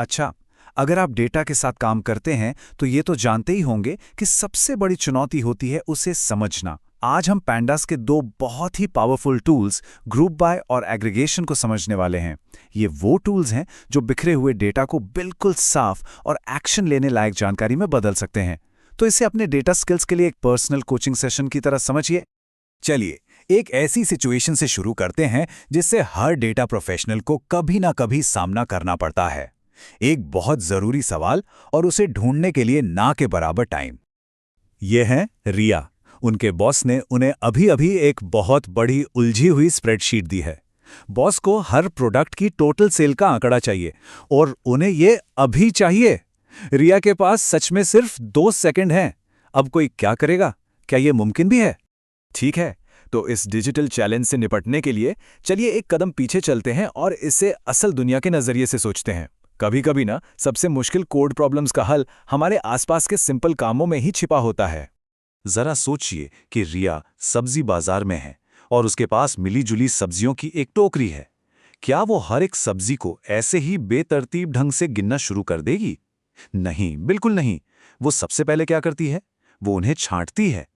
अच्छा, अगर आप डेटा के साथ काम करते हैं तो ये तो जानते ही होंगे कि सबसे बड़ी चुनौती होती है उसे समझना। आज हम पैंडास के दो बहुत ही पावरफुल टूल्स ग्रुप बाय और एग्रीगेशन को समझने वाले हैं। ये वो टूल्स हैं जो बिखरे हुए डेटा को बिल्कुल साफ और एक्शन लेने लायक जानकारी में बदल सकते हैं। तो इसे अपने डेटा स्किल्स के लिए एक पर्सनल कोचिंग सेशन की तरह समझिए। चलिए, एक ऐसी सिचुएशन से शुरू करते हैं जिससे हर डेटा प्रोफेशनल को कभी ना कभी सामना करना पड़ता है। एक बहुत जरूरी सवाल और उसे ढूंढने के लिए ना के बराबर टाइम। ये है रिया। उनके बॉस ने उन्हें अभी अभी एक बहुत बड़ी उलझी हुई स्प्रेडशीट दी है। बॉस को हर प्रोडक्ट की टोटल सेल का आंकड़ा चाहिए और उन्हें ये अभी चाहिए। रिया के पास सच में सिर्फ 2 सेकंड हैं। अब कोई क्या करेगा? क्या ये मुमकिन भी है? ठीक है, तो इस डिजिटल चैलेंज से निपटने के लिए चलिए एक कदम पीछे चलते हैं और इसे असल दुनिया के नजरिए से सोचते हैं। कभी कभी ना सबसे मुश्किल कोड प्रॉब्लम्स का हल हमारे आसपास के सिंपल कामों में ही छिपा होता है। जरा सोचिए कि रिया सब्जी बाजार में है और उसके पास मिली जुली सब्जियों की एक टोकरी है। क्या वो हर एक सब्जी को ऐसे ही बेतरतीब ढंग से गिनना शुरू कर देगी? नहीं, बिल्कुल नहीं। वो सबसे पहले क्या करती है? वो उन्हें छांटती है।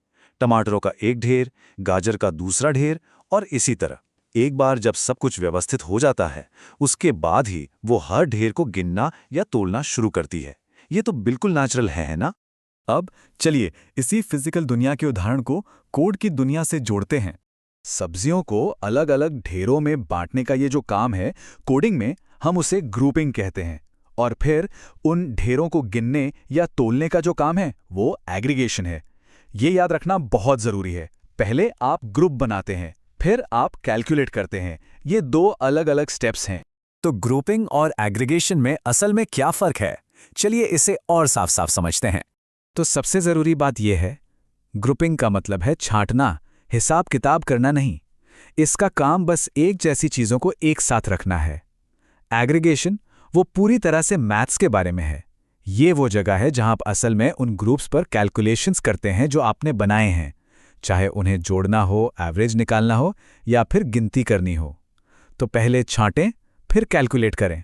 टमाटरों का एक ढेर, गाजर का दूसरा ढेर और इसी तरह। एक बार जब सब कुछ व्यवस्थित हो जाता है, उसके बाद ही वो हर ढेर को गिनना या तोलना शुरू करती है। ये तो बिल्कुल नेचुरल है ना? अब चलिए इसी फिजिकल दुनिया के उदाहरण को कोड की दुनिया से जोड़ते हैं। सब्जियों को अलग अलग ढेरों में बांटने का ये जो काम है, कोडिंग में हम उसे ग्रुपिंग कहते हैं। और फिर उन ढेरों को गिनने या तोलने का जो काम है वो एग्रीगेशन है। ये याद रखना बहुत जरूरी है। पहले आप ग्रुप बनाते हैं, फिर आप कैलकुलेट करते हैं। ये दो अलग अलग स्टेप्स हैं। तो ग्रुपिंग और एग्रीगेशन में असल में क्या फर्क है? चलिए इसे और साफ साफ समझते हैं। तो सबसे जरूरी बात यह है, ग्रुपिंग का मतलब है छांटना, हिसाब किताब करना नहीं। इसका काम बस एक जैसी चीजों को एक साथ रखना है। एग्रीगेशन वो पूरी तरह से मैथ्स के बारे में है। ये वो जगह है जहां आप असल में उन ग्रुप्स पर कैलकुलेशंस करते हैं जो आपने बनाए हैं, चाहे उन्हें जोड़ना हो, एवरेज निकालना हो या फिर गिनती करनी हो। तो पहले छांटें, फिर कैलकुलेट करें।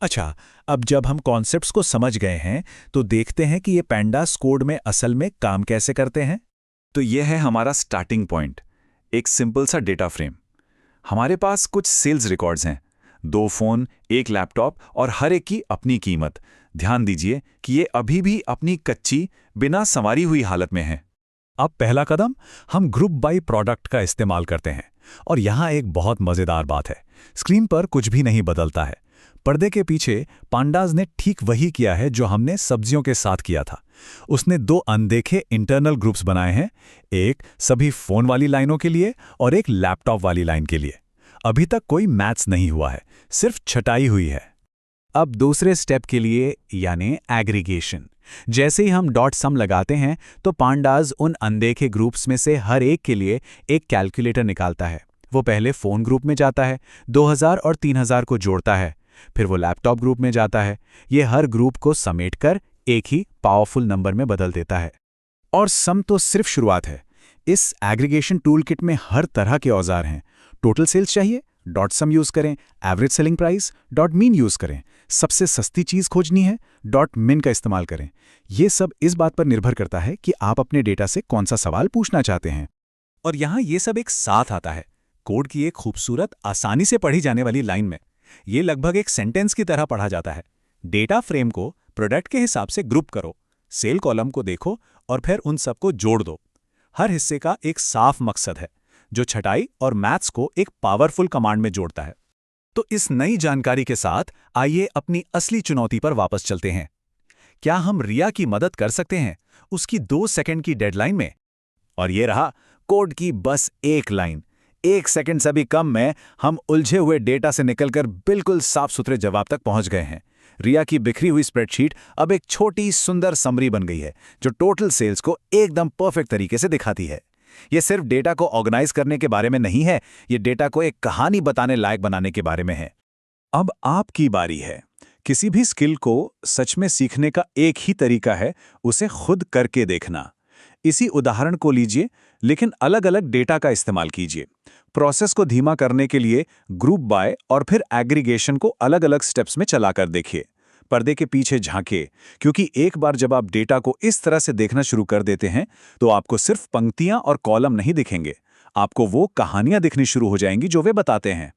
अच्छा, अब जब हम कॉन्सेप्ट्स को समझ गए हैं तो देखते हैं कि ये पैंडास कोड में असल में काम कैसे करते हैं। तो ये है हमारा स्टार्टिंग पॉइंट, एक सिंपल सा डेटा फ्रेम। हमारे पास कुछ सेल्स रिकॉर्ड्स हैं, 2 फोन, 1 लैपटॉप और हर एक की अपनी कीमत। ध्यान दीजिए कि ये अभी भी अपनी कच्ची, बिना संवारी हुई हालत में है। अब पहला कदम, हम ग्रुप बाय प्रोडक्ट का इस्तेमाल करते हैं। और यहाँ एक बहुत मजेदार बात है, स्क्रीन पर कुछ भी नहीं बदलता है। पर्दे के पीछे पांडाज ने ठीक वही किया है जो हमने सब्जियों के साथ किया था। उसने 2 अनदेखे इंटरनल ग्रुप्स बनाए हैं, एक सभी फोन वाली लाइनों के लिए और एक लैपटॉप वाली लाइन के लिए। अभी तक कोई मैथ्स नहीं हुआ है, सिर्फ छटाई हुई है। अब दूसरे स्टेप के लिए, यानी एग्रीगेशन। जैसे ही हम डॉट सम लगाते हैं तो पांडाज उन अनदेखे ग्रुप्स में से हर एक के लिए एक कैलकुलेटर निकालता है। वो पहले फोन ग्रुप में जाता है, 2000 और 3000 को जोड़ता है, फिर वो लैपटॉप ग्रुप में जाता है। ये हर ग्रुप को समेटकर एक ही पावरफुल नंबर में बदल देता है। और सम तो सिर्फ शुरुआत है। इस एग्रीगेशन टूल किट में हर तरह के औजार हैं। टोटल सेल्स चाहिए, डॉट सम यूज करें। Average selling price, dot mean use करें। सबसे सस्ती चीज खोजनी है, डॉट मिन का इस्तेमाल करें। ये सब इस बात पर निर्भर करता है कि आप अपने डेटा से कौन सा सवाल पूछना चाहते हैं। और यहां ये सब एक साथ आता है, कोड की एक खूबसूरत, आसानी से पढ़ी जाने वाली लाइन में। ये लगभग एक सेंटेंस की तरह पढ़ा जाता है। डेटा फ्रेम को प्रोडक्ट के हिसाब से ग्रुप करो, सेल कॉलम को देखो और फिर उन सबको जोड़ दो। हर हिस्से का एक साफ मकसद है जो छटाई और मैथ्स को एक पावरफुल कमांड में जोड़ता है। तो इस नई जानकारी के साथ आइए अपनी असली चुनौती पर वापस चलते हैं। क्या हम रिया की मदद कर सकते हैं उसकी 2 सेकंड की डेडलाइन में? और ये रहा कोड की बस एक लाइन। 1 सेकंड से भी कम में हम उलझे हुए डेटा से निकलकर बिल्कुल साफ सुथरे जवाब तक पहुंच गए हैं। रिया की बिखरी हुई स्प्रेडशीट अब एक छोटी सुंदर समरी बन गई है जो टोटल सेल्स को एकदम परफेक्ट तरीके से दिखाती है। ये सिर्फ डेटा को ऑर्गेनाइज करने के बारे में नहीं है, ये डेटा को एक कहानी बताने लायक बनाने के बारे में है। अब आपकी बारी है। किसी भी स्किल को सच में सीखने का एक ही तरीका है, उसे खुद करके देखना। इसी उदाहरण को लीजिए, लेकिन अलग अलग डेटा का इस्तेमाल कीजिए। प्रोसेस को धीमा करने के लिए ग्रुप बाय और फिर एग्रीगेशन को अलग अलग स्टेप्स में चलाकर देखिए। पर्दे के पीछे झांकिए, क्योंकि एक बार जब आप डेटा को इस तरह से देखना शुरू कर देते हैं तो आपको सिर्फ पंक्तियां और कॉलम नहीं दिखेंगे, आपको वो कहानियां दिखनी शुरू हो जाएंगी जो वे बताते हैं।